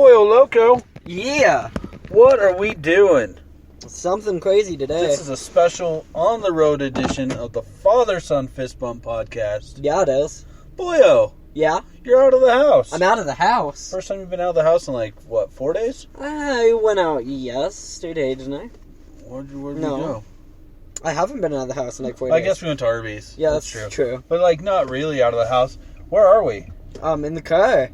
Boyo Loco, Yeah, what are we doing? something crazy today. This is a special on-the-road edition of the Father-Son Fist Bump podcast. Yeah, it is. Boyo, Yeah, you're out of the house. I'm out of the house. First time you've been out of the house in 4 days? I went out yesterday, didn't I? Where'd we No. go? I haven't been out of the house in 4 days. I guess we went to Arby's. Yeah, that's true. But not really out of the house. Where are we? In the car.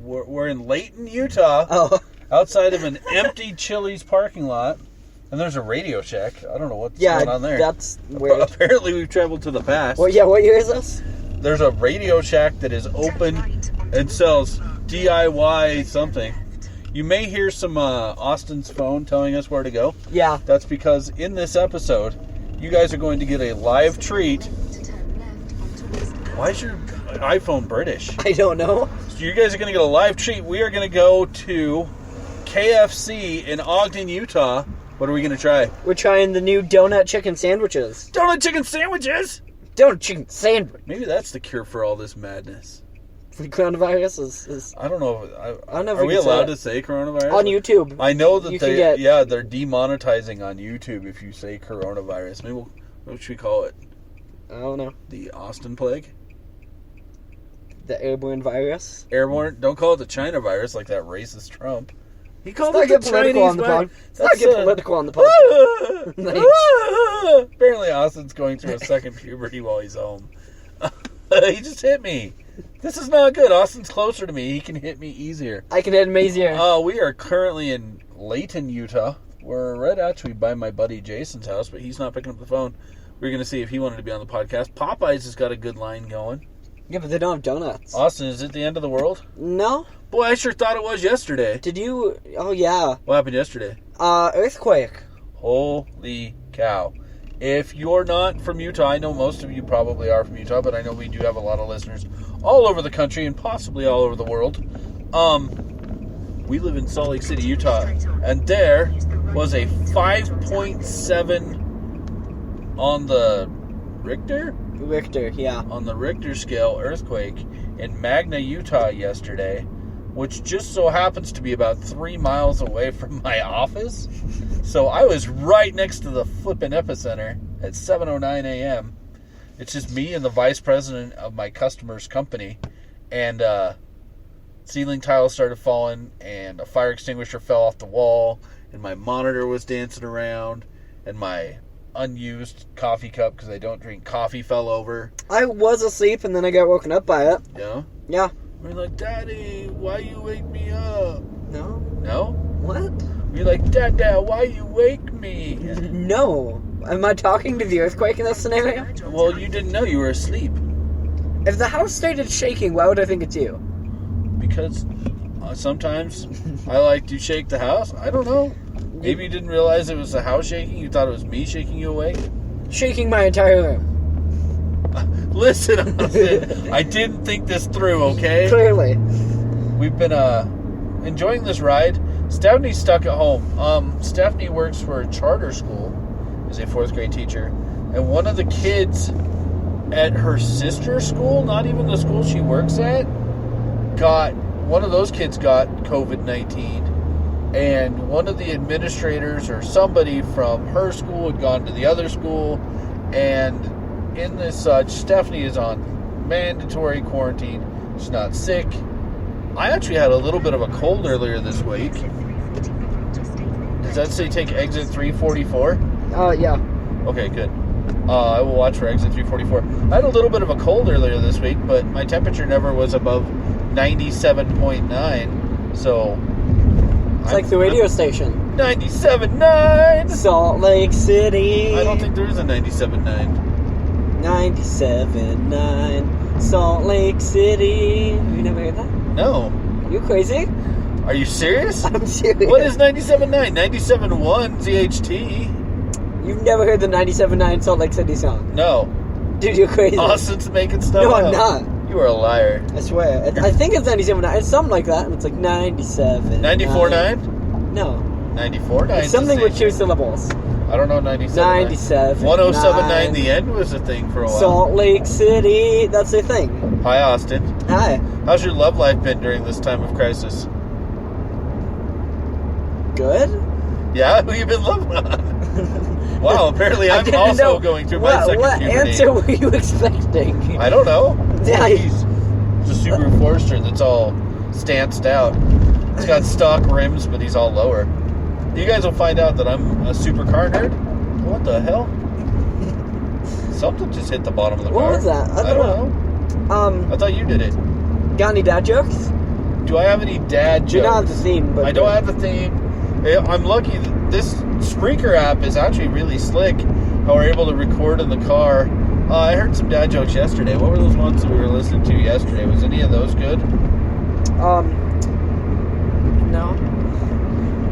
We're in Layton, Utah, Oh, outside of an empty Chili's parking lot. And there's a Radio Shack. I don't know what's going on there. that's weird. Apparently we've traveled to the past. Well, yeah, what year is this? There's a Radio Shack that is open and sells DIY something. You may hear some Austin's phone telling us where to go. Yeah. That's because in this episode, you guys are going to get a live treat. Why is your iPhone British? I don't know. So you guys are going to get a live treat. We are going to go to KFC in Ogden, Utah. What are we going to try? We're trying the new donut chicken sandwiches. Donut chicken sandwiches! Donut chicken sandwich. Maybe that's the cure for all this madness. The coronavirus is I don't know. I don't know if Are we we can say allowed it. to say coronavirus? On YouTube. I know that You can get- they're demonetizing on YouTube if you say coronavirus. Maybe what should we call it? I don't know. The Austin plague? The airborne virus. Airborne? Don't call it the China virus like that racist Trump. He called Let's it not the get political Chinese on the virus. pod. Let's not get political on the pod. Nice. Apparently Austin's going through a second puberty while he's home. He just hit me. This is not good. Austin's closer to me. He can hit me easier. I can hit him easier. We are currently in Layton, Utah. We're right actually by my buddy Jason's house, but he's not picking up the phone. We're going to see if he wanted to be on the podcast. Popeyes has got a good line going. Yeah, but they don't have donuts. Austin, is it the end of the world? No? Boy, I sure thought it was yesterday. Did you... Oh, yeah. What happened yesterday? Earthquake. Holy cow. If you're not from Utah, I know most of you probably are from Utah, but I know we do have a lot of listeners all over the country and possibly all over the world. We live in Salt Lake City, Utah, and there was a 5.7 on the Richter, yeah. on the Richter scale earthquake in Magna, Utah yesterday, which just so happens to be about 3 miles away from my office. So I was right next to the flippin' epicenter at 7:09 a.m. It's just me and the vice president of my customer's company, and ceiling tiles started falling, and a fire extinguisher fell off the wall, and my monitor was dancing around, and my unused coffee cup, because I don't drink coffee, fell over. I was asleep and then I got woken up by it. Yeah? Yeah. We're like, Daddy, why you wake me up? No? No? What? We're like, Dada, why you wake me? No. Am I talking to the earthquake in this scenario? Well, you didn't know you were asleep. If the house started shaking, why would I think it's you? Because sometimes I like to shake the house. I don't know. Maybe you didn't realize it was the house shaking. You thought it was me shaking you awake. Shaking my entire room. Listen, I didn't think this through, okay? Clearly. We've been enjoying this ride. Stephanie's stuck at home. Stephanie works for a charter school, is a 4th grade teacher. And one of the kids at her sister's school, not even the school she works at, one of those kids got COVID-19. And one of the administrators or somebody from her school had gone to the other school. And in this such, Stephanie is on mandatory quarantine. She's not sick. I actually had a little bit of a cold earlier this week. Does that say take exit 344? Yeah. Okay, good. I will watch for exit 344. I had a little bit of a cold earlier this week, but my temperature never was above 97.9. So... It's like the radio station. 97.9! Salt Lake City. I don't think there is a 97.9. 97.9 Salt Lake City. Have you never heard that? No. You crazy? Are you serious? I'm serious. What is 97.9? 97.1 ZHT. You've never heard the 97.9 Salt Lake City song? No. Dude, you're crazy. Austin's making stuff No, up. I'm not. You are a liar. I swear. I think it's 97.9. It's something like that, and it's like 97. 94.9? No. 94.9? It's something with 2 syllables. I don't know 97.9. 97. 107.9, the end was a thing for a while. Salt Lake City. That's a thing. Hi, Austin. Hi. How's your love life been during this time of crisis? Good? Yeah, who you been loving on? Wow, apparently I'm also going through my second What puberty. answer were you expecting? I don't know. Yeah, He's a Subaru Forester that's all stanced out. It's got stock rims, but he's all lower. You guys will find out that I'm a supercar nerd. What the hell? Something just hit the bottom of the car. What was that? I don't know. I thought you did it. Got any dad jokes? Do I have any dad jokes? You don't have the theme, but... I don't have the theme. I'm lucky that this Spreaker app is actually really slick. How we're able to record in the car. I heard some dad jokes yesterday. What were those ones that we were listening to yesterday? Was any of those good? No.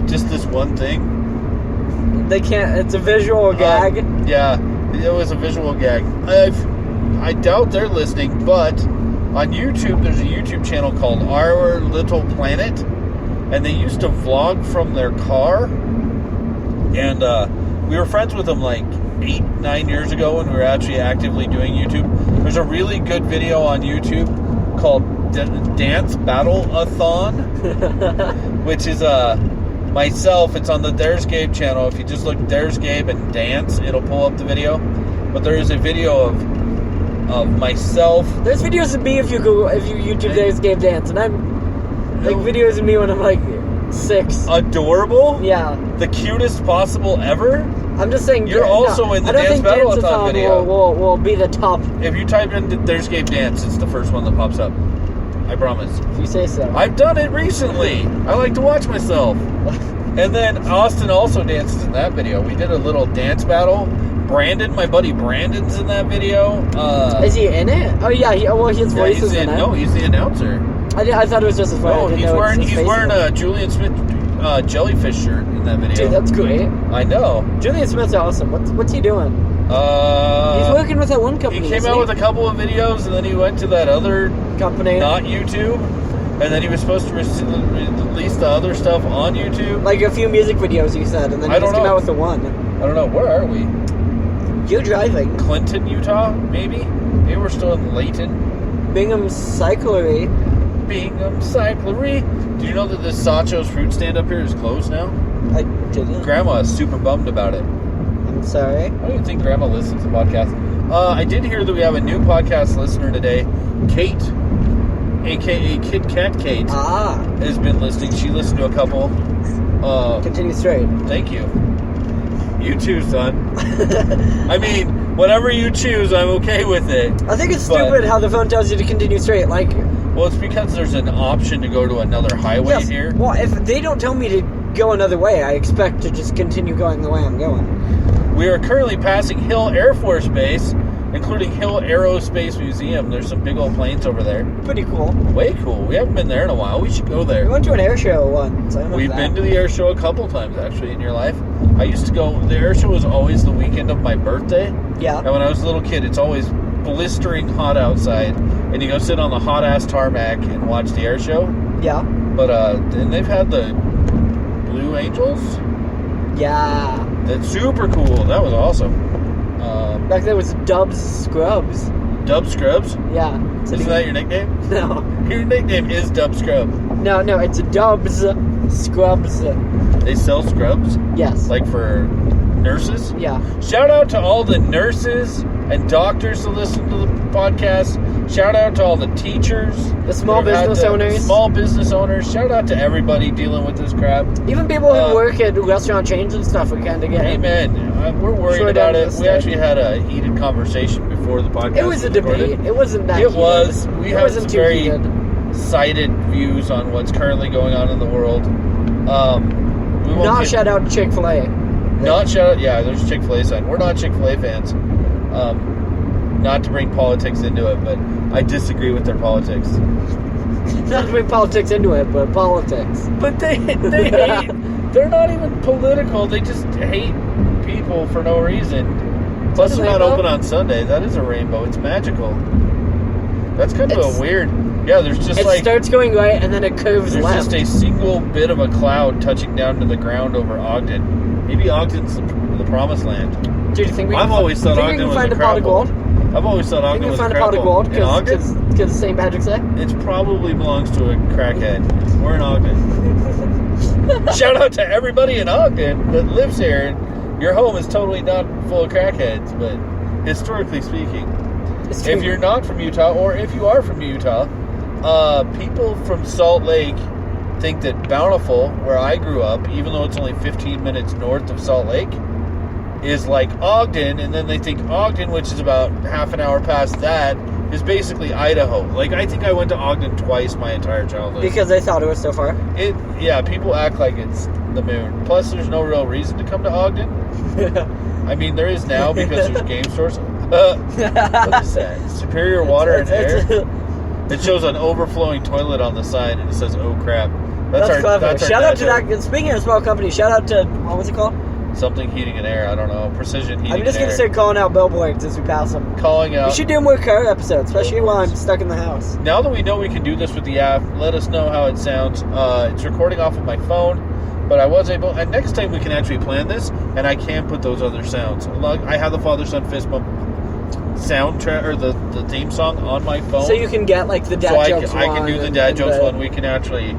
Just this one thing? They can't... It's a visual gag. Yeah, it was a visual gag. I doubt they're listening, but on YouTube, there's a YouTube channel called Our Little Planet, and they used to vlog from their car, and we were friends with them like 8-9 years ago when we were actually actively doing YouTube. There's a really good video on YouTube called Dance Battle-a-thon, which is myself. It's on the There's Gabe channel. If you just look There's Gabe and dance, it'll pull up the video. But there is a video of myself. There's videos of me if you YouTube There's Gabe Dance, and I'm like videos of me when I'm like 6. Adorable? Yeah. The cutest possible ever? I'm just saying... You're also in the Dance Battle-a-thon video. Will be the top. If you type in There's Gabe Dance, it's the first one that pops up. I promise. If you say so. I've done it recently. I like to watch myself. And then Austin also dances in that video. We did a little dance battle. Brandon, my buddy Brandon's in that video. Is he in it? Oh yeah, his voice is in it. No, he's the announcer. I thought it was just his voice. No, he's wearing a Julian Smith jellyfish shirt in that video. Dude, that's great. I know. Julian Smith's awesome. What's he doing? He's working with that one company. He came out with a couple of videos, and then he went to that other company, not YouTube, and then he was supposed to release the other stuff on YouTube. Like a few music videos, you said, and then he just came out with the one. I don't know. Where are we? You're driving. Clinton, Utah, maybe? Maybe we're still in Layton. Bingham Cyclery. Bingham Cyclery. Do you know that the Sacho's fruit stand up here is closed now? I didn't. Grandma is super bummed about it. I'm sorry. I don't even think Grandma listens to podcasts. I did hear that we have a new podcast listener today. Kate, a.k.a. Kit Kat Kate, has been listening. She listened to a couple. Continue straight. Thank you. You too, son. I mean, whatever you choose, I'm okay with it. I think it's stupid how the phone tells you to continue straight. Like, well, it's because there's an option to go to another highway here. Well, if they don't tell me to go another way, I expect to just continue going the way I'm going. We are currently passing Hill Air Force Base, including Hill Aerospace Museum. There's some big old planes over there. Pretty cool. Way cool. We haven't been there in a while. We should go there. We went to an air show once. We've been to the air show a couple times, actually, in your life. I used to go... The air show was always the weekend of my birthday. Yeah. And when I was a little kid, it's always blistering hot outside. And you go sit on the hot-ass tarmac and watch the air show. Yeah. But, and they've had the Blue Angels. Yeah. That's super cool. That was awesome. Back then it was Dubs Scrubs. Dub Scrubs? Yeah. Isn't that your nickname? No. Your nickname is Dub Scrub. No, it's Dubs Scrubs. They sell scrubs? Yes. Like for nurses? Yeah. Shout out to all the nurses and doctors that listen to the podcast. Shout out to all the teachers. The small business owners. Small business owners. Shout out to everybody dealing with this crap. Even people who work at restaurant chains and stuff are kind of getting... Amen. We're worried about it. We actually had a heated conversation before the podcast. It was a debate. It wasn't that heated. It was. We have some very cited views on what's currently going on in the world. Shout out Chick-fil-A. Not shout out, yeah, there's a Chick-fil-A sign. We're not Chick-fil-A fans. Not to bring politics into it, but I disagree with their politics. Not to bring politics into it, but politics. But they hate. They're not even political. They just hate people for no reason. Plus, they're not open on Sunday. That is a rainbow. It's magical. That's kind of a weird... Yeah, there's just it starts going right, and then it curves left. There's just a single bit of a cloud touching down to the ground over Ogden. Maybe Ogden's the promised land. Dude, you think we I've always thought Ogden was a crap hole. I've always thought Ogden was a crap hole. In Ogden? Because St. Patrick's Day? It probably belongs to a crackhead. We're in Ogden. Shout out to everybody in Ogden that lives here. Your home is totally not full of crackheads, but historically speaking, if you're not from Utah, or if you are from Utah, people from Salt Lake think that Bountiful, where I grew up, even though it's only 15 minutes north of Salt Lake, is like Ogden, and then they think Ogden, which is about half an hour past that, is basically Idaho. Like, I think I went to Ogden twice my entire childhood. Because they thought it was so far. Yeah, people act like it's the moon. Plus, there's no real reason to come to Ogden. I mean, there is now because there's game stores. What is that? Superior Water and Air? It shows an overflowing toilet on the side, and it says, "Oh crap." That's clever. That's our shout out to that. Speaking of small company, shout out to, what was it called? Something Heating and Air. I don't know. Precision Heating and Air. I'm just going to start calling out billboards as we pass them. Calling out. We should do more car episodes, especially while I'm stuck in the house. Now that we know we can do this with the app, let us know how it sounds. It's recording off of my phone, but I was able. And next time we can actually plan this, and I can put those other sounds. I have the Father Son Fist Bump soundtrack, or the theme song on my phone. So you can get like the dad jokes one. I can do the dad jokes one. We can actually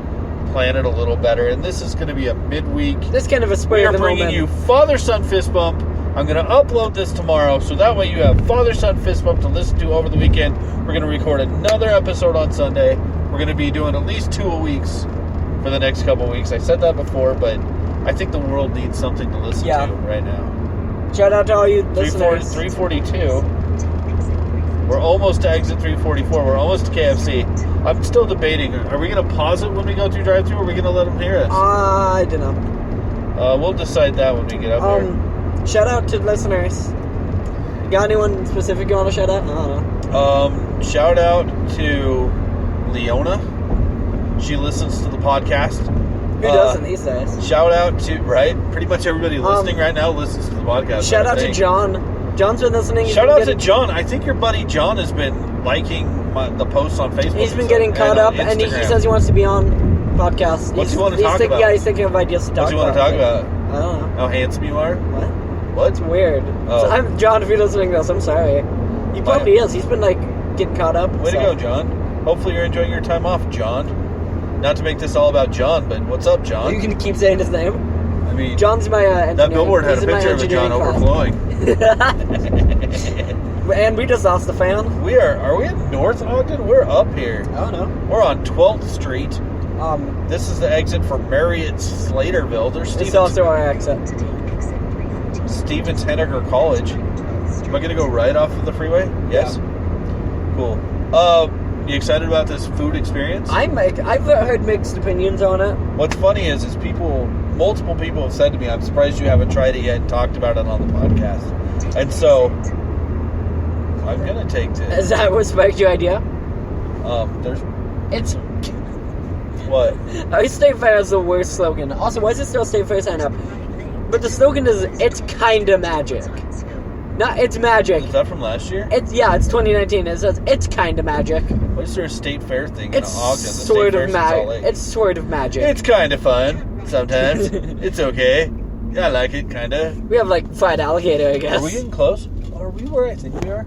plan it a little better, and this is going to be a midweek. This kind of a spur We of are the bringing moment. you Father Son Fist Bump. I'm going to upload this tomorrow, so that way you have Father Son Fist Bump to listen to over the weekend. We're going to record another episode on Sunday. We're going to be doing at least 2 a week for the next couple weeks. I said that before, but I think the world needs something to listen to right now. Shout out to all you listeners. 342. We're almost to exit 344. We're almost to KFC. I'm still debating. Are we going to pause it when we go through drive-thru, or are we going to let them hear us? I don't know. We'll decide that when we get up there. Shout out to listeners. You got anyone specific you want to shout out? I don't know. Shout out to Leona. She listens to the podcast. Who doesn't these days? Shout out to, pretty much everybody listening right now listens to the podcast. Shout out to John. John's been listening. Shout out to John. I think your buddy John has been liking the posts on Facebook. He's been getting caught up, and he says he wants to be on podcasts. What's he want to talk about? Yeah, he's thinking of ideas to talk about. What's he want to talk about? I don't know. How handsome you are? What? It's weird. Oh. So John, if you're listening to this, I'm sorry. He probably is. He's been, getting caught up. Way to go, John. Hopefully you're enjoying your time off, John. Not to make this all about John, but what's up, John? You can keep saying his name. I mean, John's my engineering. That billboard had a picture of a John overflowing. And we just lost the fan. Are we in North Ogden? We're up here. I don't know. We're on 12th Street. This is the exit for Marriott Slaterville. There's It's also our exit. Stevens Henniker College. Am I going to go right off of the freeway? Yes? Yeah. Cool. You excited about this food experience? I've heard mixed opinions on it. What's funny is multiple people have said to me, I'm surprised you haven't tried it yet and talked about it on the podcast. And so, I'm going to take this. Is that what sparked your idea? It's... What? Our State Fair is the worst slogan. Also, why is it still State Fair sign up? But the slogan is, it's kinda magic. Not, it's magic. Is that from last year? It's 2019. It says, it's kinda magic. Why is there a State Fair thing in Ogden? It's sort of magic. It's sort of magic. It's kind of fun sometimes. It's okay. Yeah, I like it, kind of. We have, fried alligator, I guess. Are we getting close? Are we where I think we are?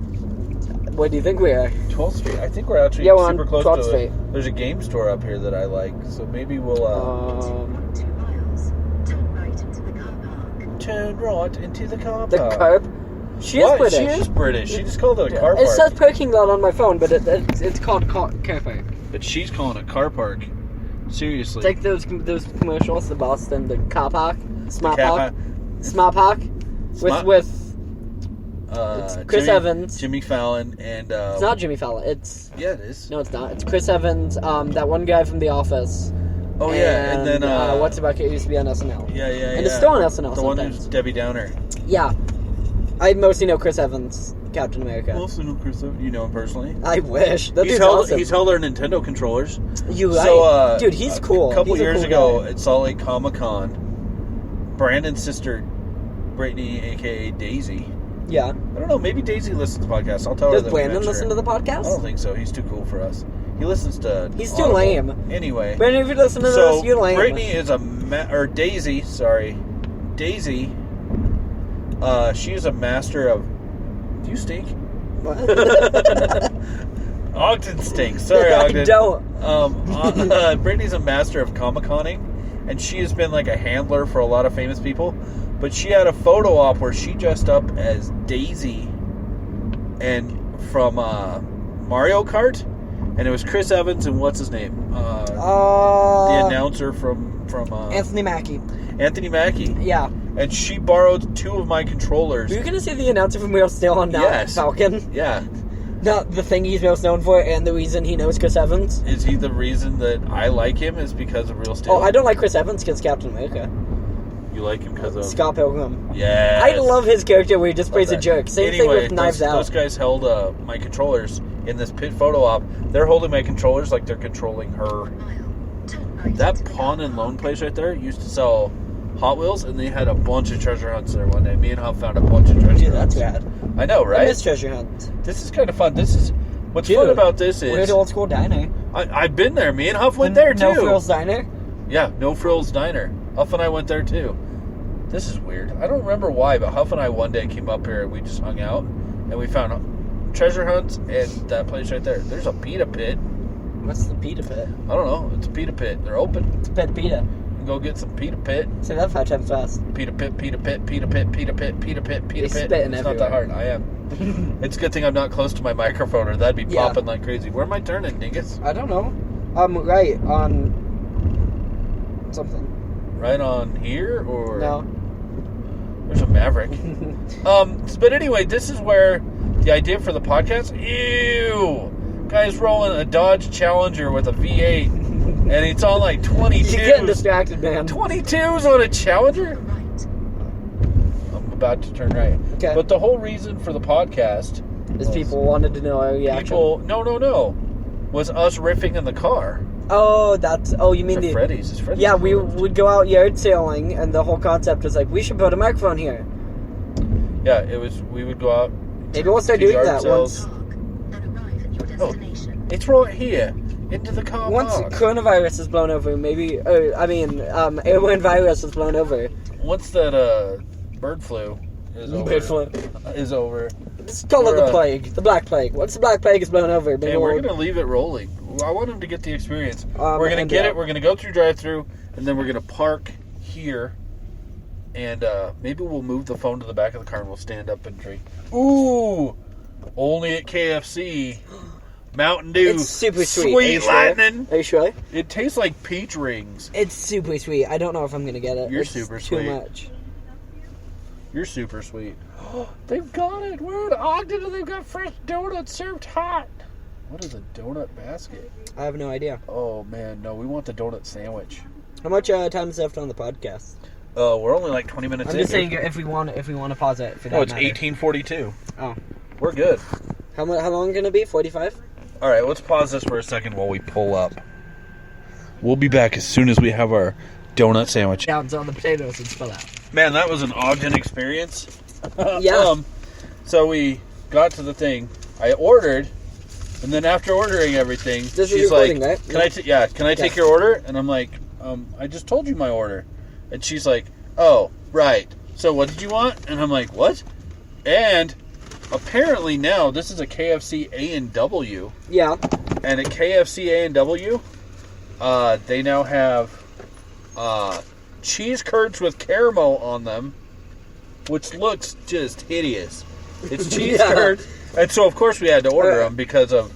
What do you think we are? 12th Street. I think we're actually super close to 12th Street. There's a game store up here that I like, so maybe we'll... 2 miles, turn right into the car park. Turn right into the car park. The carp? She is British. She is British. She just called it a car park. It says parking lot on my phone, but it's called car park. But she's calling it car park. Seriously. It's like those commercials, the Boston, the car park, Smart Park. With it's Chris Evans, Jimmy Fallon, and it's not Jimmy Fallon. It's it is. No, it's not. It's Chris Evans. That one guy from The Office. Oh yeah, and then what's about it used to be on SNL. Yeah. And it's still on SNL. The one who's Debbie Downer. Yeah, I mostly know Chris Evans, Captain America. Mostly know Chris Evans. You know him personally? I wish. That He's dude's awesome. He's held our Nintendo controllers. Dude, he's cool. A couple years ago guy. at Salt Lake Comic Con, Brandon's sister, Brittany, aka Daisy. Yeah. I don't know. Maybe Daisy listens to the podcast. I'll tell her. Does Brandon listen to the podcast? I don't think so. He's too cool for us. He listens to. He's too lame. Anyway. Brandon, if you listen to this, you're lame. Brittany is Daisy. Sorry, Daisy. She is a master of. Do you stink? What? Ogden stinks. Sorry, Ogden. I don't. Brittany's a master of Comic-Conning, and she has been like a handler for a lot of famous people. But she had a photo op where she dressed up as Daisy, and from Mario Kart, and it was Chris Evans and what's his name, the announcer from Anthony Mackie. Anthony Mackie. Yeah. And she borrowed 2 of my controllers. Were you gonna say the announcer from Real Still on Yes. Falcon? Yeah. Not the thing he's most known for, and the reason he knows Chris Evans. Is he the reason that I like him is because of Real Steel? Oh, I don't like Chris Evans because Captain America. You like him because of... Scott Pilgrim. Yes. I love his character where he just plays a jerk. Same thing with Knives Out. Those guys held my controllers in this pit photo op. They're holding my controllers like they're controlling her. That pawn and loan place right there used to sell Hot Wheels, and they had a bunch of treasure hunts there one day. Me and Huff found a bunch of treasure hunts. Dude, that's rad. I know, right? I miss treasure hunt. This is kind of fun. What's fun about this is... Weird Old School Diner. I've been there. Me and Huff went there, too. No Frills Diner? Yeah, No Frills Diner. Huff and I went there, too. This is weird. I don't remember why, but Huff and I one day came up here and we just hung out, and we found treasure hunts and that place right there. There's a pita pit. What's the pita pit? I don't know. It's a pita pit. They're open. It's pet pita. Go get some pita pit. Say that 5 times fast. Pita pit, pita pit, pita pit, pita pit, pita pit, pita He's pit. spitting It's not that hard. I am. It's a good thing I'm not close to my microphone, or that'd be popping like crazy. Where am I turning, dingus? I don't know. Right on something. Right on here, or No. There's a Maverick. But anyway, this is where the idea for the podcast. Ew, guy's rolling a Dodge Challenger with a V8, and it's on like 22. You're getting distracted, man. 22s on a Challenger. I'm about to turn right. Okay. But the whole reason for the podcast Is people wanted to know our reaction. No. Was us riffing in the car. Oh, you mean It's Freddy's. It's Freddy's. Yeah, we would go out yard sailing, and the whole concept was like, we should put a microphone here. Yeah, it was. We would go out. Maybe we'll start to doing yard that sales. Oh, It's right here into the car Once park. coronavirus is blown over, maybe, airborne virus is blown over. Once that bird flu is over. Bird flu. Is over. Let's call it We're, the plague. The black plague. Once the black plague is blown over, maybe And we're going to leave it rolling. I want him to get the experience. We're going to and get yeah. it. We're going to go through drive-thru, and then we're going to park here. And maybe we'll move the phone to the back of the car and we'll stand up and drink. Ooh! Only at KFC. Mountain Dew. It's super sweet. Sweet lightning. Are you sure? It tastes like peach rings. It's super sweet. I don't know if I'm going to get it. You're It's super too sweet. much. You're super sweet. They've got it. We're in Ogden and they've got fresh donuts served hot. What is a donut basket? I have no idea. Oh, man. No, we want the donut sandwich. How much time is left on the podcast? We're only like 20 minutes in. I'm just saying if we want to pause it for that. Oh, it's matter. 18:42. Oh. We're good. How long going to be? 45? All right, let's pause this for a second while we pull up. We'll be back as soon as we have our donut sandwich. Downs on the potatoes and spill out. Man, that was an Ogden experience. Yeah. So we got to the thing. I ordered, and then after ordering everything, This is she's like, recording, right? Can I take your order?" And I'm like, "I just told you my order." And she's like, "Oh, right. So what did you want?" And I'm like, "What?" And apparently now this is a KFC A&W. Yeah. And at KFC A&W, they now have cheese curds with caramel on them, which looks just hideous. It's cheese Yeah. curds. And so, of course, we had to order them because of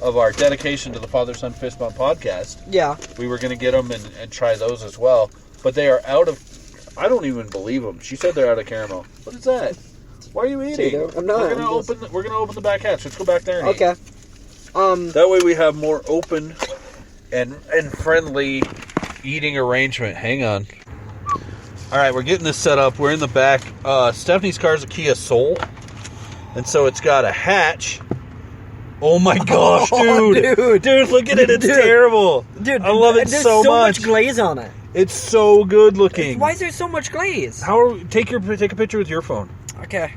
our dedication to the Father, Son, Fist Bump podcast. Yeah. We were going to get them and try those as well. But they are out of... I don't even believe them. She said they're out of caramel. What is that? Why are you eating? I'm not. We're going to open the back hatch. Let's go back there and eat. Okay. That way we have more open and friendly eating arrangement. Hang on. All right, we're getting this set up. We're in the back. Stephanie's car is a Kia Soul, and so it's got a hatch. Oh my gosh, dude! Dude, look at it. It's terrible. Dude, I love it there's so much glaze on it. It's so good looking. Why is there so much glaze? Take a picture with your phone. Okay.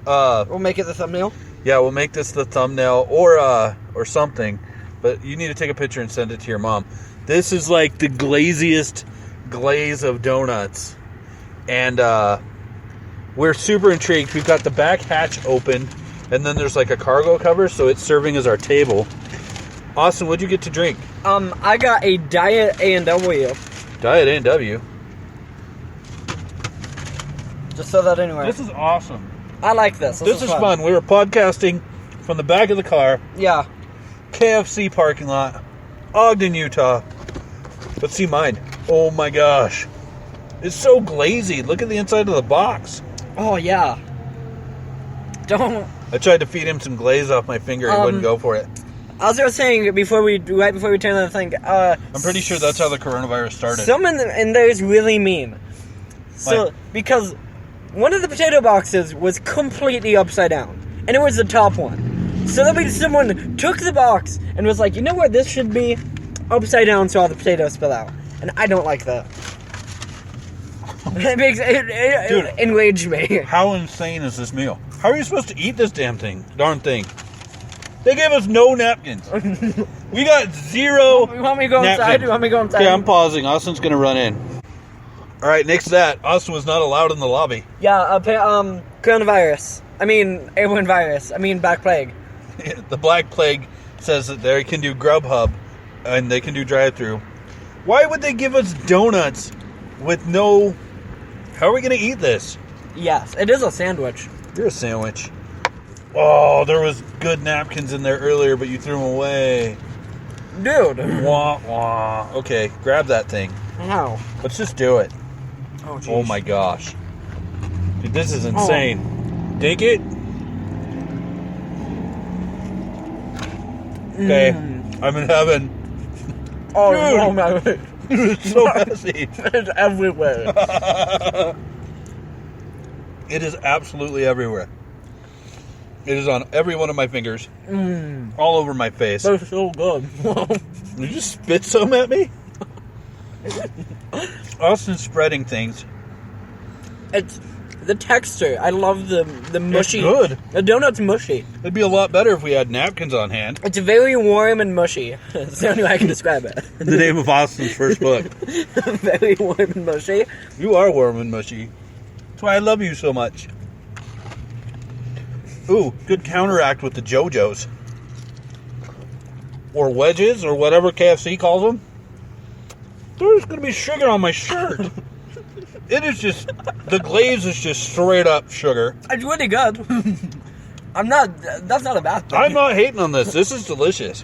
We'll make it the thumbnail. Yeah, we'll make this the thumbnail or something. But you need to take a picture and send it to your mom. This is like the glaziest glaze of donuts. And we're super intrigued. We've got the back hatch open, and then there's like a cargo cover, so it's serving as our table. Austin, what'd you get to drink? I got a Diet A&W. Diet A&W. Just so that anyway. This is awesome. I like this. This is fun. We were podcasting from the back of the car. Yeah. KFC parking lot. Ogden, Utah. Let's see mine. Oh my gosh. It's so glazy. Look at the inside of the box. Oh, yeah. Don't... I tried to feed him some glaze off my finger. He wouldn't go for it. I was just saying, right before we turn on the thing, I'm pretty sure that's how the coronavirus started. Someone in there is really mean. So, because one of the potato boxes was completely upside down, and it was the top one. So that means someone took the box and was like, you know where this should be? Upside down so all the potatoes spill out. And I don't like that. It enraged me. How insane is this meal? How are you supposed to eat this darn thing? They gave us no napkins. We got zero. You want me to go inside? Okay, I'm pausing. Austin's going to run in. All right, next to that, Austin was not allowed in the lobby. Yeah, coronavirus. I mean, airborne virus. I mean, Black Plague. The Black Plague says that they can do Grubhub and they can do drive-thru. Why would they give us donuts with no... How are we going to eat this? Yes, it is a sandwich. You're a sandwich. Oh, there was good napkins in there earlier, but you threw them away. Dude. Wah, wah. Okay, grab that thing. How? Let's just do it. Oh, geez. Oh my gosh. Dude, this is insane. Dig it? Okay, I'm in heaven. Oh, Dude. no, man. It's so messy. It's everywhere. It is absolutely everywhere. It is on every one of my fingers. All over my face. That's so good. Did you just spit some at me? Austin's spreading things. It's the texture. I love the mushy. It's good. The donut's mushy. It'd be a lot better if we had napkins on hand. It's very warm and mushy. That's the only way I can describe it. The name of Austin's first book. Very warm and mushy. You are warm and mushy. That's why I love you so much. Ooh, good counteract with the JoJo's. Or wedges, or whatever KFC calls them. There's going to be sugar on my shirt. It is just, the glaze is just straight up sugar. It's really good. That's not a bad thing. I'm not hating on this. This is delicious.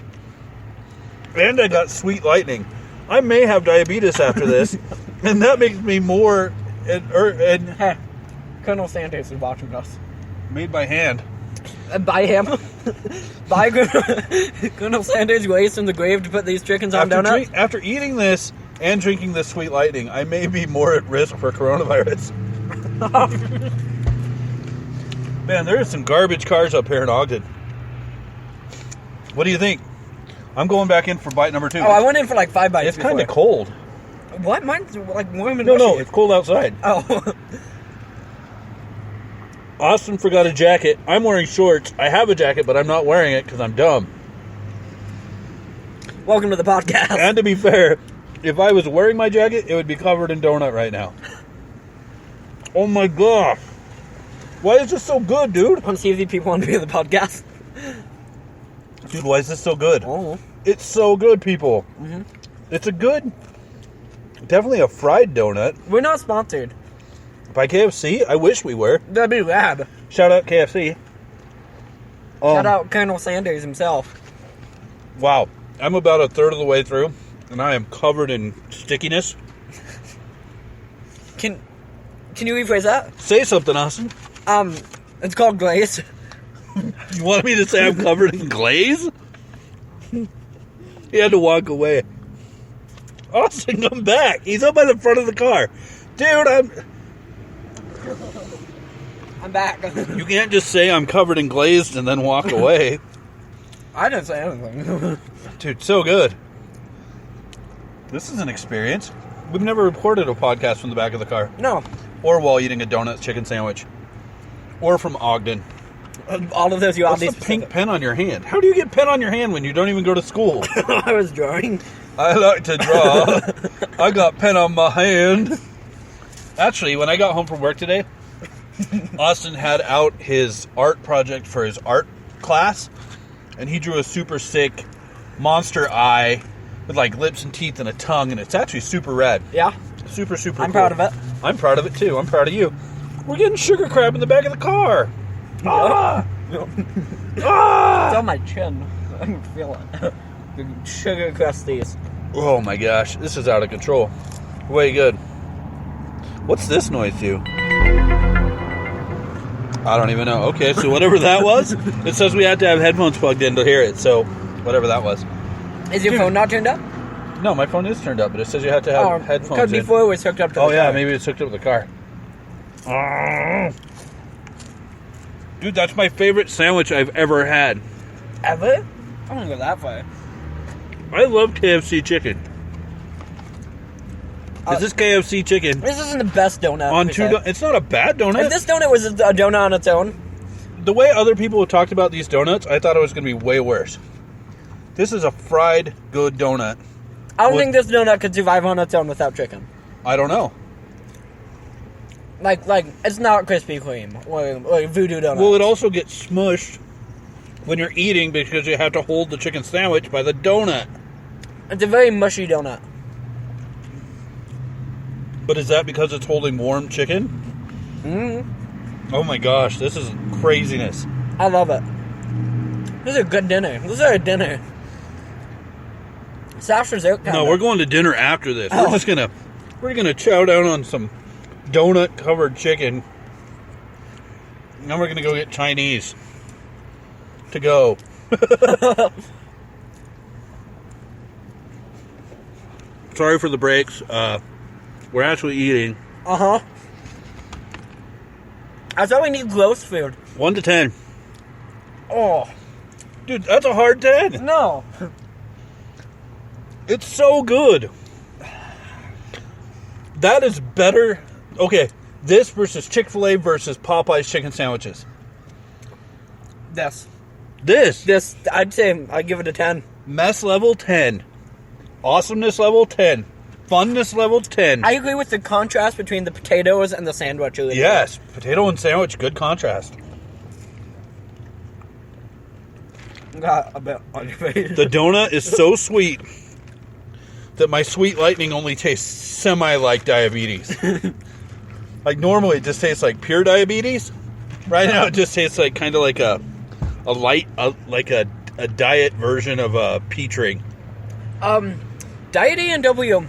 And I got sweet lightning. I may have diabetes after this, and that makes me more... Hey, Colonel Sanders is watching us. Made by hand. By him. By Colonel Sanders raised from the grave to put these chickens on donuts. After eating this and drinking this sweet lightning, I may be more at risk for coronavirus. Man, there are some garbage cars up here in Ogden. What do you think? I'm going back in for bite number 2. Oh, I went in for like 5 bites. It's kind of cold. What? Mine's like warm and No, it's cold outside. Oh. Austin forgot a jacket. I'm wearing shorts. I have a jacket, but I'm not wearing it because I'm dumb. Welcome to the podcast. And to be fair, if I was wearing my jacket, it would be covered in donut right now. Oh my gosh. Why is this so good, dude? Want to see if these people want to be on the podcast? Dude, why is this so good? Oh. It's so good, people. Mm-hmm. It's a good, definitely a fried donut. We're not sponsored. By KFC? I wish we were. That'd be rad. Shout out KFC. Shout out Colonel Sanders himself. Wow. I'm about a third of the way through, and I am covered in stickiness. Can you rephrase that? Say something, Austin. It's called glaze. You want me to say I'm covered in glaze? He had to walk away. Austin, come back. He's up by the front of the car. Dude, I'm back. You can't just say I'm covered in glazed and then walk away. I didn't say anything. Dude, so good. This is an experience. We've never recorded a podcast from the back of the car. No. Or while eating a donut chicken sandwich. Or from Ogden. All of those you What's the pink pen on your hand? How do you get pen on your hand when you don't even go to school? I was drawing. I like to draw. I got pen on my hand. Actually, when I got home from work today, Austin had out his art project for his art class, and he drew a super sick monster eye with like lips and teeth and a tongue, and it's actually super rad. Yeah. Super I'm cool. proud of it. I'm proud of it too. I'm proud of you. We're getting sugar crab in the back of the car. Ah! It's Ah! on my chin. I can feel it. The sugar crusties. Oh my gosh, this is out of control. Way good. What's this noise do? I don't even know. Okay, so whatever that was, it says we had to have headphones plugged in to hear it. So whatever that was. Is your phone not turned up? No, my phone is turned up, but it says you have to have headphones because in. before it was hooked up to the Oh yeah, car. maybe it's hooked up to the car. Dude, that's my favorite sandwich I've ever had. Ever? I don't go that far. I love KFC chicken. Is this KFC chicken This isn't the best donut. on per two? se. It's not a bad donut. If this donut was a donut on its own, The way other people have talked about these donuts, I thought it was going to be way worse. This is a fried good donut. I don't What- think this donut could survive on its own without chicken. I don't know. Like it's not Krispy Kreme or Voodoo Donut. Well, it also gets smushed when you're eating because you have to hold the chicken sandwich by the donut. It's a very mushy donut. But is that because it's holding warm chicken? Mm-hmm. Oh my gosh, this is craziness. I love it. This is a good dinner. This is a dinner. Soft dessert. No, we're going to dinner after this. Oh. We're gonna chow down on some donut covered chicken. Now we're gonna go get Chinese to go. Sorry for the breaks. We're actually eating. Uh-huh. I thought we need gross food. 1 to 10. Oh. Dude, that's a hard 10. No. It's so good. That is better. Okay, this versus Chick-fil-A versus Popeye's chicken sandwiches. This. This. I'd say I'd give it a 10. Mess level 10. Awesomeness level 10. Funness level 10. I agree with the contrast between the potatoes and the sandwich. Really. Yes, potato and sandwich, good contrast. Got a bit on your face. The donut is so sweet that my sweet lightning only tastes semi like diabetes. Like normally it just tastes like pure diabetes. Right now it just tastes like kind of like a diet version of a peach ring. Diet A&W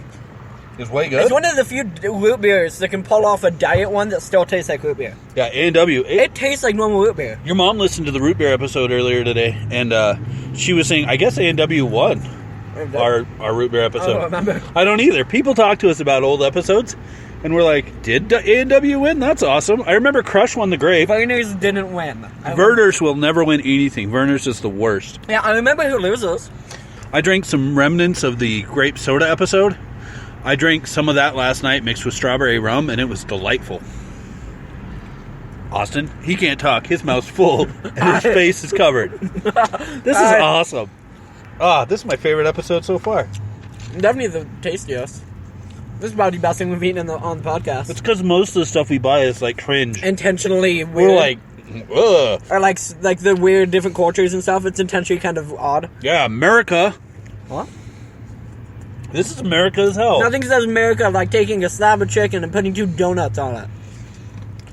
Is way good. is one of the few root beers that can pull off a diet one that still tastes like root beer. Yeah, A&W. It tastes like normal root beer. Your mom listened to the root beer episode earlier today, and she was saying, I guess A&W won our root beer episode. I don't remember. I don't either. People talk to us about old episodes, and we're like, did A&W win? That's awesome. I remember Crush won the grape. Verner's didn't win. Verner's will never win anything. Verner's is the worst. Yeah, I remember who loses. I drank some remnants of the grape soda episode. I drank some of that last night mixed with strawberry rum, and it was delightful. Austin, he can't talk. His mouth's full, and his face is covered. This is awesome. This is my favorite episode so far. Definitely the tastiest. This is about the best thing we've eaten on the podcast. It's because most of the stuff we buy is like cringe. Intentionally weird. We're like, ugh. Or like the weird different cultures and stuff. It's intentionally kind of odd. Yeah, America. What? This is America as hell. Nothing says America like taking a slab of chicken and putting 2 donuts on it.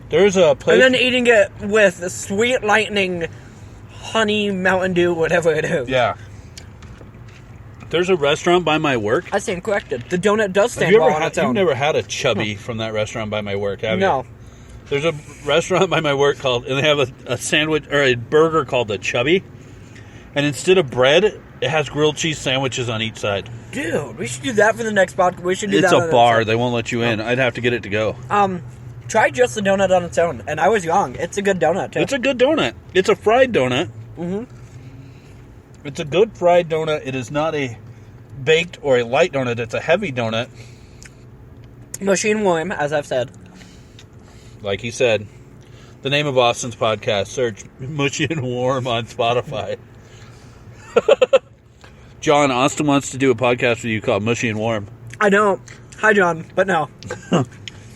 There's a place. And then eating it with sweet lightning, honey, Mountain Dew, whatever it is. Yeah. There's a restaurant by my work. I stand corrected. The donut does stand Have you well ever on had? its own. You've never had a chubby from that restaurant by my work, have you? No. There's a restaurant by my work and they have a sandwich or a burger called the Chubby, and instead of bread, it has grilled cheese sandwiches on each side. Dude, we should do that for the next podcast. We should do It's that. on a the bar; next they won't let you in. I'd have to get it to go. Try just the donut on its own, and I was wrong. It's a good donut too. It's a good donut. It's a fried donut. Mm-hmm. It's a good fried donut. It is not a baked or a light donut. It's a heavy donut. Machine warm, as I've said. Like he said, the name of Austin's podcast, search Mushy and Warm on Spotify. John, Austin wants to do a podcast with you called Mushy and Warm. I don't. Hi, John, but no.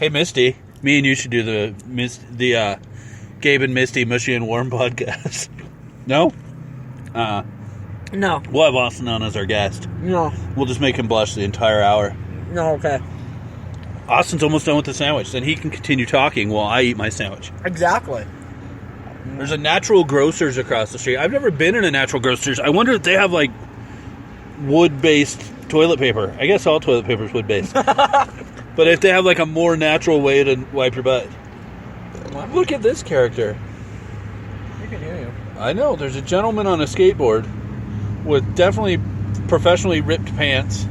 Hey, Misty, me and you should do the Gabe and Misty Mushy and Warm podcast. No? No. We'll have Austin on as our guest. No. We'll just make him blush the entire hour. No, okay. Austin's almost done with the sandwich. Then he can continue talking while I eat my sandwich. Exactly. There's a Natural Grocers across the street. I've never been in a Natural Grocers. I wonder if they have, like, wood-based toilet paper. I guess all toilet paper is wood-based. But if they have, like, a more natural way to wipe your butt. What? Look at this character. I can hear you. I know. There's a gentleman on a skateboard with definitely professionally ripped pants.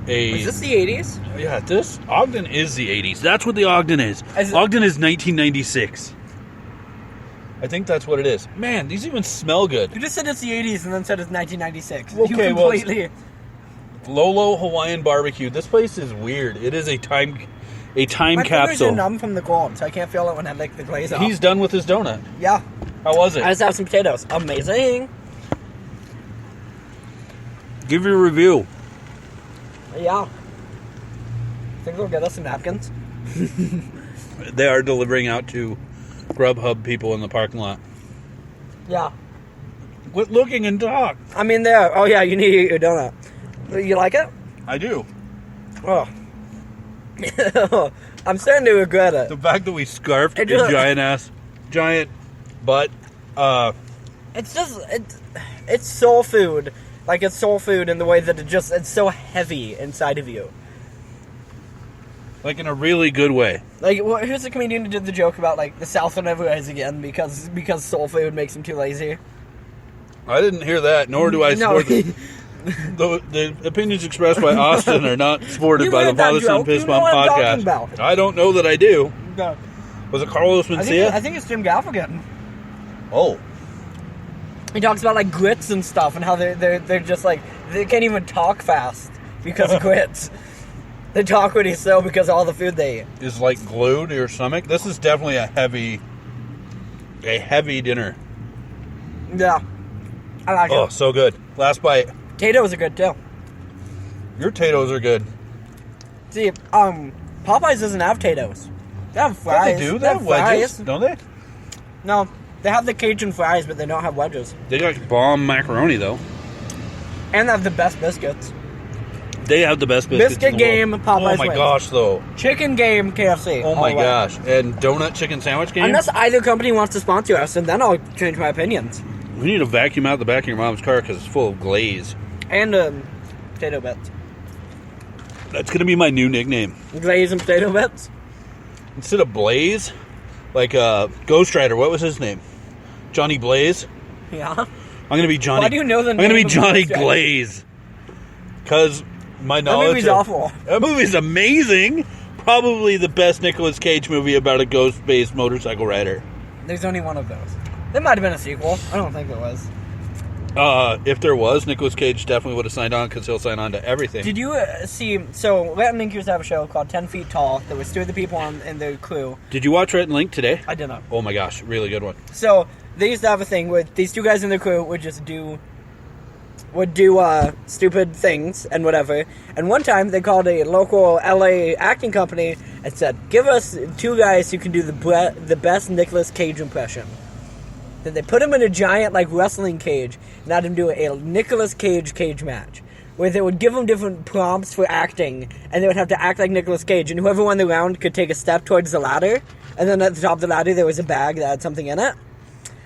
Is this the 80s? Yeah, this Ogden is the 80s. That's what the Ogden is. Ogden is 1996. I think that's what it is. Man, these even smell good. You just said it's the 80s and then said it's 1996. Okay, you completely... Lolo Hawaiian Barbecue. This place is weird. It is a time My capsule. fingers are numb from the cold, so I can't feel it when I lick the glaze off. He's done with his donut. Yeah. How was it? I just have some potatoes. Amazing. Give your review. Yeah. Think they'll get us some napkins? They are delivering out to Grubhub people in the parking lot. Yeah. Quit looking and talk. I mean, there. Oh, yeah, you need to eat your donut. You like it? I do. Oh. I'm starting to regret it. The fact that we scarfed It a just- giant butt. It's just... It's soul food. Like, it's soul food in the way that it's so heavy inside of you. Like in a really good way. Like, well, here's the comedian who did the joke about, like, the South will never rise again because soul food makes him too lazy. I didn't hear that, nor do I No. support the opinions expressed by Austin are not supported You by the heard that Father Son joke. Piss You know Bomb what I'm talking podcast. about. I don't know that I do. No. Was it Carlos Mencia? I think it's Jim Gaffigan. Oh. He talks about, like, grits and stuff and how they're just, like, they can't even talk fast because of grits. They talk really slow because of all the food they eat. Is like glued to your stomach. This is definitely a heavy dinner. Yeah. I like Oh, it. so good. Last bite. Potatoes are good, too. Your potatoes are good. See, Popeyes doesn't have potatoes. They have Yeah, fries. they do. They have wedges, fries. don't they? No, they have the Cajun fries, but they don't have wedges. They got bomb macaroni, though. And they have the best biscuits. They have the best biscuits Biscuit in the game, world. Popeyes Oh my wins. gosh, though. Chicken game, KFC. Oh all my the way. gosh. And donut chicken sandwich game? Unless either company wants to sponsor us, and then I'll change my opinions. We need to vacuum out the back of your mom's car because it's full of glaze. And potato bits. That's going to be my new nickname. Glaze and potato bits. Instead of Blaze, like Ghost Rider, what was his name? Johnny Blaze? Yeah. I'm going to be Johnny. Why do you know the I'm going to name be of Johnny Ghost Rider? Glaze. Because my That knowledge. movie's awful. That movie's amazing. Probably the best Nicolas Cage movie about a ghost-based motorcycle rider. There's only one of those. There might have been a sequel. I don't think there was. If there was, Nicolas Cage definitely would have signed on because he'll sign on to everything. Did you see... So, Latin Link used to have a show called 10 Feet Tall. There was two of the people in the crew. Did you watch Red and Link today? I did not. Oh my gosh, really good one. So, they used to have a thing where these two guys in the crew would just do stupid things and whatever. And one time, they called a local LA acting company and said, give us two guys who can do the best Nicolas Cage impression. Then they put him in a giant, like, wrestling cage and had him do a Nicolas Cage match. Where they would give him different prompts for acting, and they would have to act like Nicolas Cage, and whoever won the round could take a step towards the ladder, and then at the top of the ladder there was a bag that had something in it.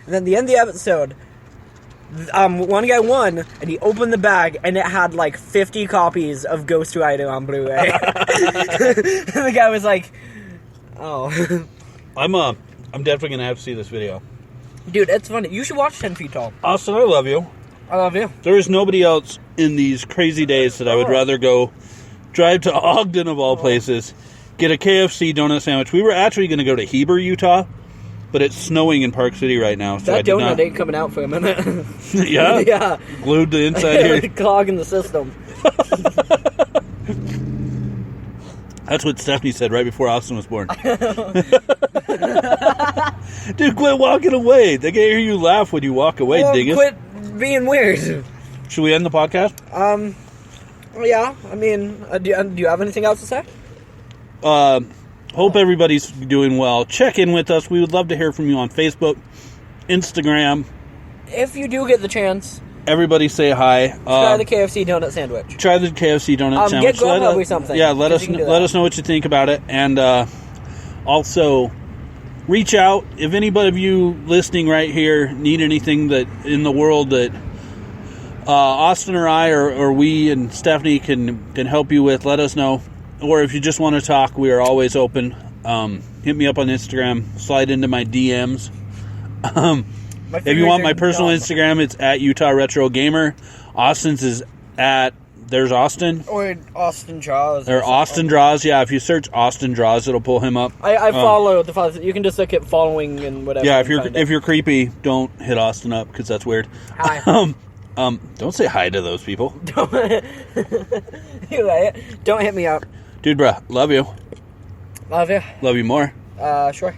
And then at the end of the episode, one guy won, and he opened the bag, and it had like 50 copies of Ghost Rider on Blu-ray. And the guy was like, oh. I'm definitely gonna have to see this video. Dude, it's funny. You should watch 10 Feet Tall. Austin, I love you. I love you. There is nobody else in these crazy days that I would rather go drive to Ogden of all places, get a KFC donut sandwich. We were actually going to go to Heber, Utah, but it's snowing in Park City right now. So That I did donut not. ain't coming out for a minute. Yeah? Yeah. Glued to the inside here. Clogging the system. That's what Stephanie said right before Austin was born. Dude, quit walking away. They can't hear you laugh when you walk away, Well, dingus. quit being weird. Should we end the podcast? Yeah, I mean, do you have anything else to say? Hope everybody's doing well. Check in with us. We would love to hear from you on Facebook, Instagram, If you do get the chance, everybody say hi. Try the KFC donut sandwich. Try the KFC donut sandwich. Get Grubhub or something. Yeah, let us know what you think about it, and also reach out if anybody of you listening right here need anything that in the world that Austin or I or we and Stephanie can help you with. Let us know, or if you just want to talk, we are always open. Hit me up on Instagram. Slide into my DMs. If you want my personal Instagram, it's at Utah Retro Gamer. Austin's is at there's Austin. Or Austin Draws. Or Austin Draws, yeah. If you search Austin Draws, it'll pull him up. I follow the follows. You can just look at following and whatever. Yeah, if you're creepy, don't hit Austin up because that's weird. Hi. Don't say hi to those people. You're right. Don't hit me up. Dude, bruh, love you. Love you. Love you more. Sure.